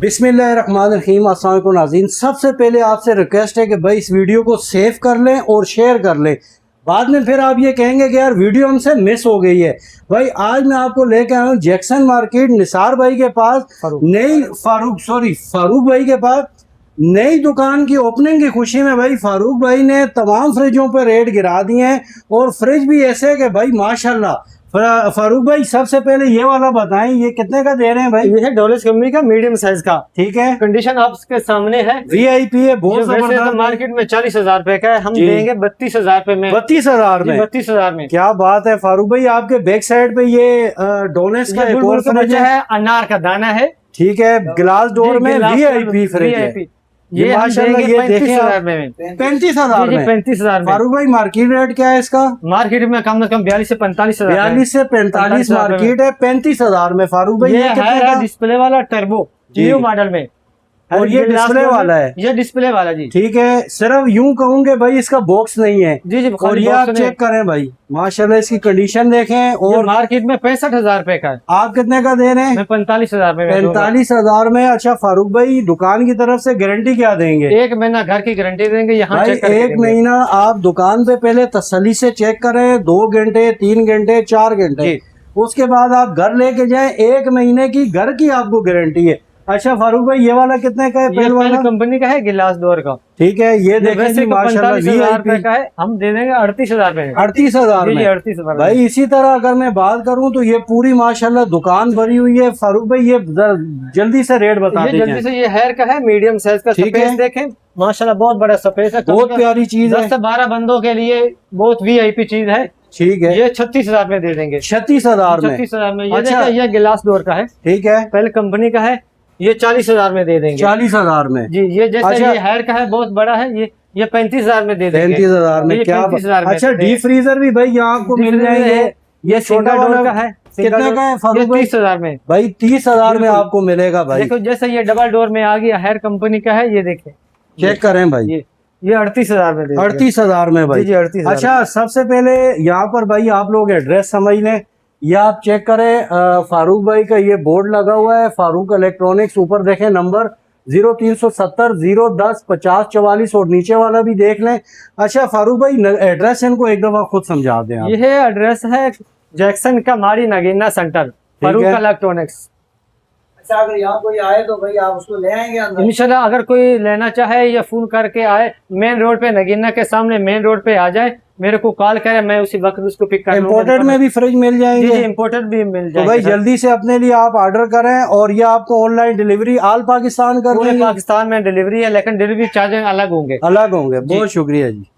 बिस्मिल्लाहिर्रहमानिर्रहीम। अस्सलाम वालेकुम नाज़रीन, सबसे पहले आपसे रिक्वेस्ट है कि भाई इस वीडियो को सेव कर लें और शेयर कर लें। बाद में फिर आप ये कहेंगे कि यार वीडियो हमसे मिस हो गई है। भाई आज मैं आपको लेके आया हूँ जैक्सन मार्केट निसार भाई के पास फारूक भाई के पास नई दुकान की ओपनिंग की खुशी में भाई फारूक भाई ने तमाम फ्रिजों पर रेट गिरा दिए हैं और फ्रिज भी ऐसे कि भाई माशाल्लाह। फारूक भाई सबसे पहले ये वाला बताएं, ये कितने का दे रहे हैं भाई? ये है डोलेस कंपनी का मीडियम साइज का। ठीक है, कंडीशन आपके सामने है, वीआईपी है, बहुत जबरदस्त। तो मार्केट में 40,000 रुपए का है, हम देंगे 32,000 रुपए में। 32,000 में? 32,000 में। क्या बात है फारूक भाई। आपके बैक साइड पे ये डोनेस का एक और फ्रिज है, अनार का दाना है। ठीक है, ग्लास डोर में वीआईपी फ्रिज है। ये माशाल्लाह ये देखें 35,000 में। 35,000 में? 35,000 में। फारूक भाई मार्केट रेट क्या है इसका? मार्केट में कम से कम 42 से 45,000। 42 से 45 मार्केट है, 35,000 में। फारूक भाई ये है डिस्प्ले वाला टर्बो जियो मॉडल में, और ये डिस्प्ले वाला है। ये डिस्प्ले वाला जी। ठीक है, सिर्फ यूं कहूंगे भाई इसका बॉक्स नहीं है जी जी। और ये आप चेक करें भाई, माशाल्लाह इसकी कंडीशन देखें। और मार्केट में 65,000 रुपए का है, आप कितने का दे रहे हैं? 45,000 में। 45,000 में। अच्छा फारूक भाई, दुकान की तरफ से गारंटी क्या देंगे? 1 महीना घर की गारंटी देंगे। यहाँ भाई 1 महीना आप दुकान पे पहले तसल्ली से चेक करें, 2 घंटे 3 घंटे 4 घंटे, उसके बाद आप घर लेके जाएं। 1 महीने की घर की आपको गारंटी है। अच्छा फारूक भाई, ये वाला कितने का है? पहले वाला कंपनी का है, गिलास डोर का। ठीक है, ये देखें जी माशाल्लाह 45,000 का है, हम दे देंगे 38,000 में। 38,000 में? 38,000 भाई। इसी तरह अगर मैं बात करूं तो ये पूरी माशाल्लाह दुकान भरी हुई है। फारूक भाई ये जल्दी से रेट बता दीजिए। जल्दी से, ये हेयर का है, मीडियम साइज का। ठीक है, देखें माशाल्लाह बहुत बड़ा स्पेस है, बहुत प्यारी चीज है। 10 से 12 बंदों के लिए बहुत वीआईपी चीज है। ठीक है, ये 36,000 में दे देंगे। 36,000 में? 36,000 में। अच्छा, ये गिलास डोर का है। ठीक है, पहले कंपनी का है, ये 40,000 में दे देंगे। 40,000 में जी। ये जैसे ये हेयर का है, बहुत बड़ा है, ये 35,000 में दे देंगे। 35,000 में? क्या? अच्छा, डीप फ्रीजर भी भाई यहाँ आपको मिल जाएंगे। ये छोटा वाला का है, कितने का है फारूक भाई? 30,000 में। भाई 30,000 में आपको मिलेगा भाई। देखो जैसे ये डबल डोर में आ गया, हेयर कंपनी का है, ये देखें, चेक करें भाई। ये 38,000 में। 38,000 में भाई? जी 38,000। अच्छा, सबसे पहले यहाँ पर भाई आप लोग एड्रेस समझ लें। ये आप चेक करें, फारूक भाई का ये बोर्ड लगा हुआ है, फारूक इलेक्ट्रॉनिक्स। ऊपर देखें नंबर 0370 010 50 44, और नीचे वाला भी देख लें। अच्छा फारूक भाई, एड्रेस इनको एक दफा खुद समझा दें आप। ये एड्रेस है जैक्सन का मारी नगीना सेंटर, फारूक इलेक्ट्रॉनिक्स। अच्छा, अगर यहाँ कोई आए तो भाई आप उसको ले आएंगे अंदर? इंशाल्लाह, अगर कोई लेना चाहे या फोन करके आए, मेन रोड पे नगीना के सामने मेन रोड पे आ जाए, मेरे को कॉल करे, मैं उसी वक्त उसको पिक कर लूंगा। इम्पोर्टेड में भी फ्रिज मिल जाएंगे? जी, इम्पोर्टेड भी मिल जाएंगे। तो भाई जल्दी से अपने लिए आप ऑर्डर करें, और ये आपको ऑनलाइन डिलीवरी ऑल पाकिस्तान कर देंगे? पाकिस्तान में डिलीवरी है, लेकिन डिलीवरी चार्जेस अलग होंगे। अलग होंगे। बहुत शुक्रिया जी।